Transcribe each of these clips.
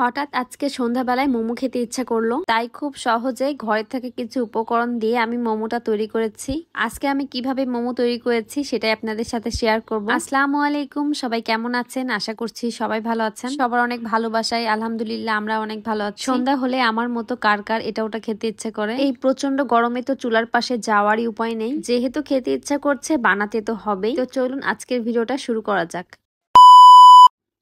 হঠাৎ আজকে সন্ধ্যাবেলায় মোমো খেতে ইচ্ছা করলো, তাই খুব সহজে ঘরে থেকে কিছু উপকরণ দিয়ে আমি মোমোটা তৈরি করেছি। আজকে আমি কিভাবে মোমো তৈরি করেছি সেটাই আপনাদের সাথে শেয়ার করব। আসসালামু আলাইকুম, সবাই কেমন আছেন? আশা করছি সবাই ভালো আছেন। সবার অনেক ভালোবাসায় আলহামদুলিল্লাহ আমরা অনেক ভালো আছি। সন্ধ্যা হলে আমার মতো কার কার এটা ওটা খেতে ইচ্ছা করে। এই প্রচন্ড গরমে তো চুলার পাশে যাওয়ারই উপায় নেই, যেহেতু খেতে ইচ্ছা করছে বানাতে তো হবেই। তো চলুন আজকের ভিডিওটা শুরু করা যাক।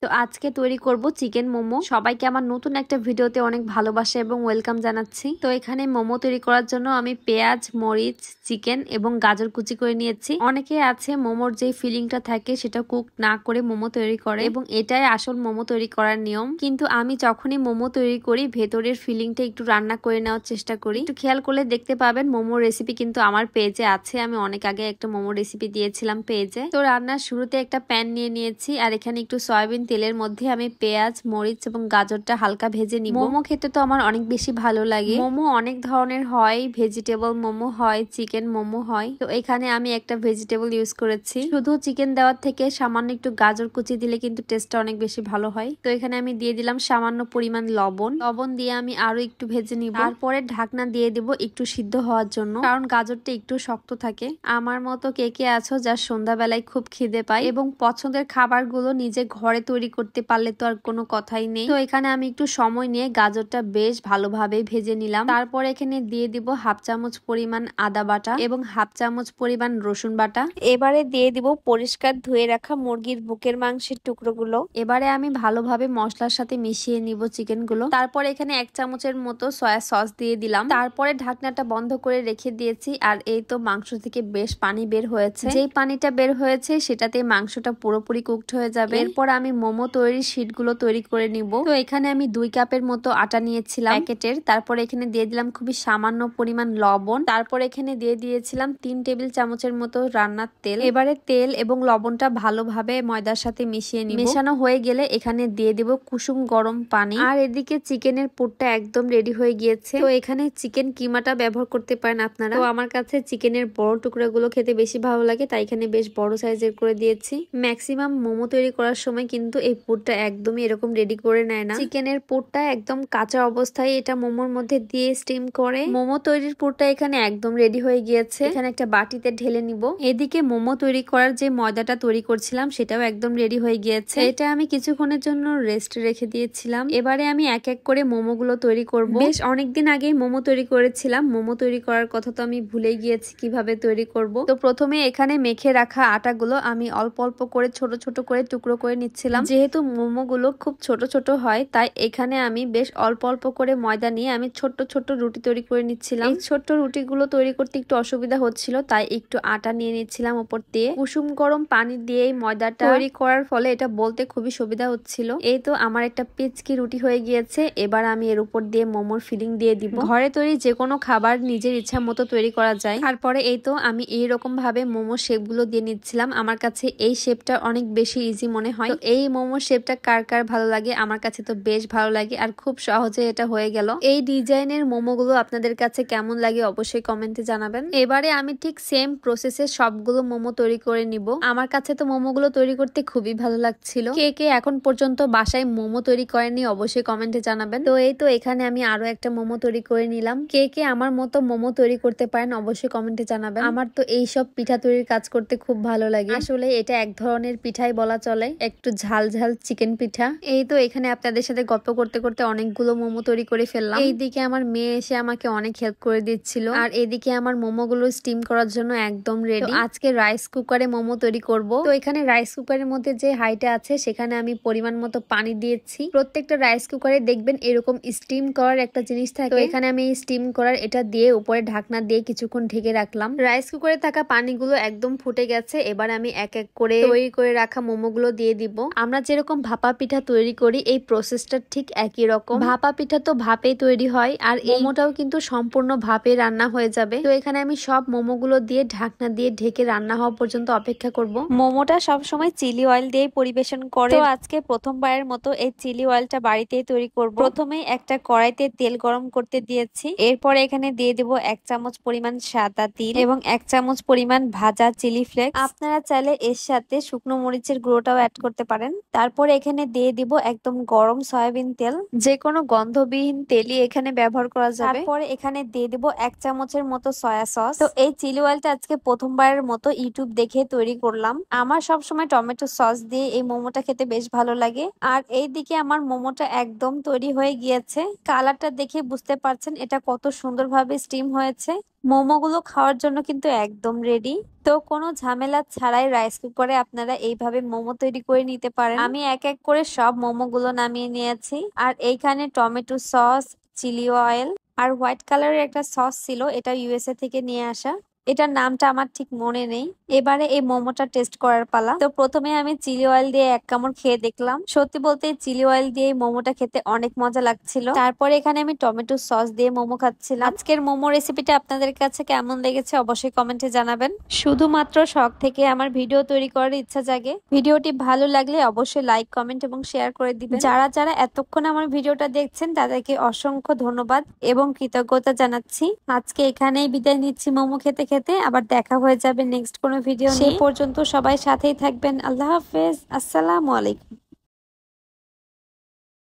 তো আজকে তৈরি করব চিকেন মোমো। সবাইকে আমার নতুন একটা ভিডিওতে অনেক ভালোবাসা এবং ওয়েলকাম জানাচ্ছি। তো এখানে মোমো তৈরি করার জন্য আমি পেঁয়াজ, মরিচ, চিকেন এবং গাজর কুচি করে নিয়েছি। অনেকে আছে মোমোর যে ফিলিংটা থাকে সেটা কুক না করে মোমো তৈরি করে এবং এটাই আসল মোমো তৈরি করার নিয়ম। কিন্তু আমি যখনই মোমো তৈরি করি ভেতরের ফিলিংটা একটু রান্না করে নেওয়ার চেষ্টা করি। একটু খেয়াল করলে দেখতে পাবেন মোমোর রেসিপি কিন্তু আমার পেজে আছে। আমি অনেক আগে একটা মোমো রেসিপি দিয়েছিলাম পেজে। তো রান্নার শুরুতে একটা প্যান নিয়ে নিয়েছি আর এখানে একটু সয়াবিন তেলের মধ্যে আমি পেঁয়াজ, মরিচ এবং গাজরটা হালকা ভেজে নিব। মোমো খেতে তো আমার অনেক বেশি ভালো লাগে। মোমো অনেক ধরনের হয়, ভেজিটেবল মোমো হয়, চিকেন মোমো হয়। তো এখানে আমি একটা ভেজিটেবল ইউজ করেছি। শুধু চিকেন দেওয়ার থেকে সামান্য একটু গাজর কুচি দিলে কিন্তু টেস্টটা অনেক বেশি ভালো হয়। তো এখানে আমি দিয়ে দিলাম সামান্য পরিমাণ লবণ দিয়ে আমি আরো একটু ভেজে নিব। তারপরে ঢাকনা দিয়ে দিব একটু সিদ্ধ হওয়ার জন্য, কারণ গাজরটা একটু শক্ত থাকে। আমার মতো কে কে আছো যার সন্ধ্যাবেলায় খুব খিদে পায় এবং পছন্দের খাবারগুলো নিজে ঘরে তৈরি করতে পারলে তো আর কোনো কথাই নেই। তো এখানে আমি একটু সময় নিয়ে গাজরটা বেশ ভালোভাবে ভেজে নিলাম। তারপর এখানে দিয়ে দিব হাফ চামচ পরিমাণ আদা বাটা এবং হাফ চামচ পরিমাণ রসুন বাটা। এবারে দিয়ে দিব পরিষ্কার ধুয়ে রাখা মুরগির বুকের মাংসের টুকরোগুলো। এবারে আমি ভালোভাবে মশলার সাথে মিশিয়ে নিব চিকেন গুলো। তারপর এখানে 1 চামচের মতো সয়া সস দিয়ে দিলাম। তারপরে ঢাকনাটা বন্ধ করে রেখে দিয়েছি। আর এই তো মাংস থেকে বেশ পানি বের হয়েছে। যেই পানিটা বের হয়েছে সেটাতে মাংসটা পুরোপুরি কুকড হয়ে যাবে। এরপর আমি মোমো তৈরির শীটগুলো তৈরি করে নিব। তো এখানে আমি 2 কাপের মতো আটা নিয়েছিলাম প্যাকেটের। তারপর এখানে দিয়ে দিলাম খুবই সামান্য পরিমাণ লবণ। তারপর এখানে দিয়ে দিয়েছিলাম 3 টেবিল চামচের মতো রান্নার তেল। এবারে তেল এবং লবণটা ভালোভাবে ময়দার সাথে মিশিয়ে নিব। মেশানো হয়ে গেলে এখানে দিয়ে দিব কুসুম গরম পানি। আর এদিকে চিকেনের পুরটা একদম রেডি হয়ে গিয়েছে। তো এখানে চিকেন কিমাটা ব্যবহার করতে পারেন আপনারা। তো আমার কাছে চিকেনের বড় টুকরাগুলো খেতে বেশি ভালো লাগে, তাই এখানে বেশ বড় সাইজের করে দিয়েছি। ম্যাক্সিমাম মোমো তৈরি করার সময় কিন্তু এই পুরটা একদমই এরকম রেডি করে নেয় না। চিকেনের পুরটা একদম কাঁচা অবস্থায় এটা মোমোর মধ্যে দিয়ে স্টিম করে। মোমো তৈরির পুরটা এখানে একদম রেডি হয়ে গিয়েছে। এখানে একটা বাটিতে ঢেলে নিব। এদিকে মোমো তৈরি করার যে ময়দাটা তৈরি করছিলাম সেটাও একদম রেডি হয়ে গিয়েছে। এটা আমি কিছুক্ষণের জন্য রেস্ট রেখে দিয়েছিলাম। এবারে আমি এক এক করে মোমো গুলো তৈরি করব। বেশ অনেকদিন আগেই মোমো তৈরি করেছিলাম। মোমো তৈরি করার কথা তো আমি ভুলে গিয়েছি কিভাবে তৈরি করব। তো প্রথমে এখানে মেখে রাখা আটাগুলো আমি অল্প অল্প করে ছোট ছোট করে টুকরো করে নিচ্ছিলাম। যেহেতু মোমো গুলো খুব ছোট ছোট হয় তাই এখানে আমি বেশ অল্প অল্প করে ময়দা নিয়ে আমি ছোট্ট ছোট্ট রুটি তৈরি করে নিচ্ছিলাম। এই ছোট্ট রুটিগুলো তৈরি করতে একটু অসুবিধা হচ্ছিল, তাই একটু আটা নিয়ে নিচ্ছিলাম উপর দিয়ে। কুসুম গরম পানি দিয়ে এই ময়দাটা তৈরি করার ফলে এটা বলতে খুবই সুবিধা হচ্ছিল। এই তো আমার একটা পিচকি রুটি হয়ে গিয়েছে। এবার আমি এর উপর দিয়ে মোমোর ফিলিং দিয়ে দিব। ঘরে তৈরি যে কোনো খাবার নিজের ইচ্ছা মতো তৈরি করা যায়। তারপরে এই তো আমি এইরকম ভাবে মোমো শেপ গুলো দিয়ে নিচ্ছিলাম। আমার কাছে এই শেপটা অনেক বেশি ইজি মনে হয়। তো এই মোমো শেপটা কার কার ভালো লাগে? আমার কাছে তো বেশ ভালো লাগে আর খুব সহজে এটা হয়ে গেল। এই ডিজাইনের মোমো গুলো আপনাদের কাছে কেমন লাগে অবশ্যই কমেন্টে জানাবেন। এবারে আমি ঠিক সেম প্রসেসে সবগুলো মোমো তৈরি করে নিব। আমার কাছে তো মোমো গুলো তৈরি করতে খুবই ভালো লাগছিল। কে কে এখন পর্যন্ত বাসায় মোমো তৈরি করেনি অবশ্যই কমেন্টে জানাবেন। তো এই তো এখানে আমি আরো একটা মোমো তৈরি করে নিলাম। কে কে আমার মতো মোমো তৈরি করতে পারেন অবশ্যই কমেন্টে জানাবেন। আমার তো এইসব পিঠা তৈরির কাজ করতে খুব ভালো লাগে। আসলে এটা এক ধরনের পিঠাই বলা চলে, একটু ঝাল ঝাল চিকেন পিঠা। এই তো এখানে আপনাদের সাথে গল্প করতে করতে অনেকগুলো মোমো তৈরি করে ফেললাম। এইদিকে আমার মেয়ে এসে আমাকে অনেক হেল্প করে দিচ্ছিল আর এদিকে আমার মোমো গুলো স্টিম করার জন্য একদম রেডি। আজকে রাইস কুকারে মোমো তৈরি করব। তো এখানে রাইস কুকারের মধ্যে যে হাইটা আছে সেখানে আমি পরিমাণ মতো পানি দিয়েছি। প্রত্যেকটা রাইস কুকারে দেখবেন এরকম স্টিম করার একটা জিনিস থাকে। তো এখানে আমি স্টিম করার এটা দিয়ে উপরে ঢাকনা দিয়ে কিছুক্ষণ ঢেকে রাখলাম। রাইস কুকারে থাকা পানিগুলো একদম ফুটে গেছে। এবার আমি এক এক করে তৈরি করে রাখা মোমো গুলো দিয়ে দিব। আমরা যেরকম ভাপা পিঠা তৈরি করি এই প্রসেসটা ঠিক একই রকম। ভাপা পিঠা তো ভাপে তৈরি হয় আর মোমোটাও কিন্তু সম্পূর্ণ ভাপে রান্না হয়ে যাবে। তো এখানে আমি সব মোমো গুলো দিয়ে ঢাকনা দিয়ে ঢেকে রান্না হওয়া পর্যন্ত অপেক্ষা করব। মোমোটা সবসময় চিলি অয়েল দিয়ে পরিবেশন করে। তো আজকে প্রথমবারের মতো এই চিলি অয়েলটা বাড়িতেই তৈরি করব। প্রথমে একটা কড়াইতে তেল গরম করতে দিয়েছি। এরপরে এখানে দিয়ে দেব 1 চামচ পরিমাণ সাদা তিল এবং 1 চামচ পরিমাণ ভাজা চিলি ফ্লেক্স। আপনারা চাইলে এর সাথে শুকনো মরিচের গুঁড়োটাও অ্যাড করতে পারেন। তারপরে এখানে দিয়ে দিব একদম গরম সয়াবিন তেল, যে কোনো গন্ধবিহীন তেলই এখানে ব্যবহার করা যাবে। তারপরে এখানে দিয়ে দিব 1 চামচের মতো সয়া সস। তো এই চিলি অয়েলটা আজকে প্রথমবারের মতো ইউটিউব দেখে তৈরি করলাম। আমার সবসময় টমেটো সস দিয়ে এই মোমোটা খেতে বেশ ভালো লাগে। আর এইদিকে আমার মোমোটা একদম তৈরি হয়ে গিয়েছে। কালারটা দেখে বুঝতে পারছেন এটা কত সুন্দরভাবে স্টিম হয়েছে। মোমোগুলো খাওয়ার জন্য কিন্তু একদম রেডি। তো কোনো ঝামেলা ছাড়াই রাইস কুকারে আপনারা এইভাবে মোমো তৈরি করে নিতে পারেন। আমি এক এক করে সব মোমোগুলো নামিয়ে নিয়েছি। আর এইখানে টমেটো সস, চিলি অয়েল আর হোয়াইট কালারের একটা সস ছিল, এটা ইউএসএ থেকে নিয়ে আসা। এটার নামটা আমার ঠিক মনে নেই। এবারে এই মোমোটা টেস্ট করার পালা। তো প্রথমে আমি চিলি অয়েল দিয়ে 1 কামড় খেয়ে দেখলাম। সত্যি বলতে চিলি অয়েল দিয়ে মোমোটা খেতে অনেক মজা লাগছিল। তারপরে এখানে আমি টমেটো সস দিয়ে মোমো খাচ্ছিলাম। আজকের মোমো রেসিপিটা আপনাদের কাছে কেমন লেগেছে অবশ্যই কমেন্টে জানাবেন। শুধুমাত্র শখ থেকে আমার ভিডিও তৈরি করার ইচ্ছা জাগে। ভিডিওটি ভালো লাগলে অবশ্যই লাইক, কমেন্ট এবং শেয়ার করে দিবেন। যারা যারা এতক্ষণ আমার ভিডিওটা দেখছেন তাদেরকে অসংখ্য ধন্যবাদ এবং কৃতজ্ঞতা জানাচ্ছি। আজকে এখানেই বিদায় নিচ্ছি মোমো খেতে খেতে। আবার দেখা হয়ে যাবে নেক্সট কোনো ভিডিও নিয়ে। সেই পর্যন্ত সবাই সাথেই থাকবেন। আল্লাহ হাফেজ। আসসালামু আলাইকুম।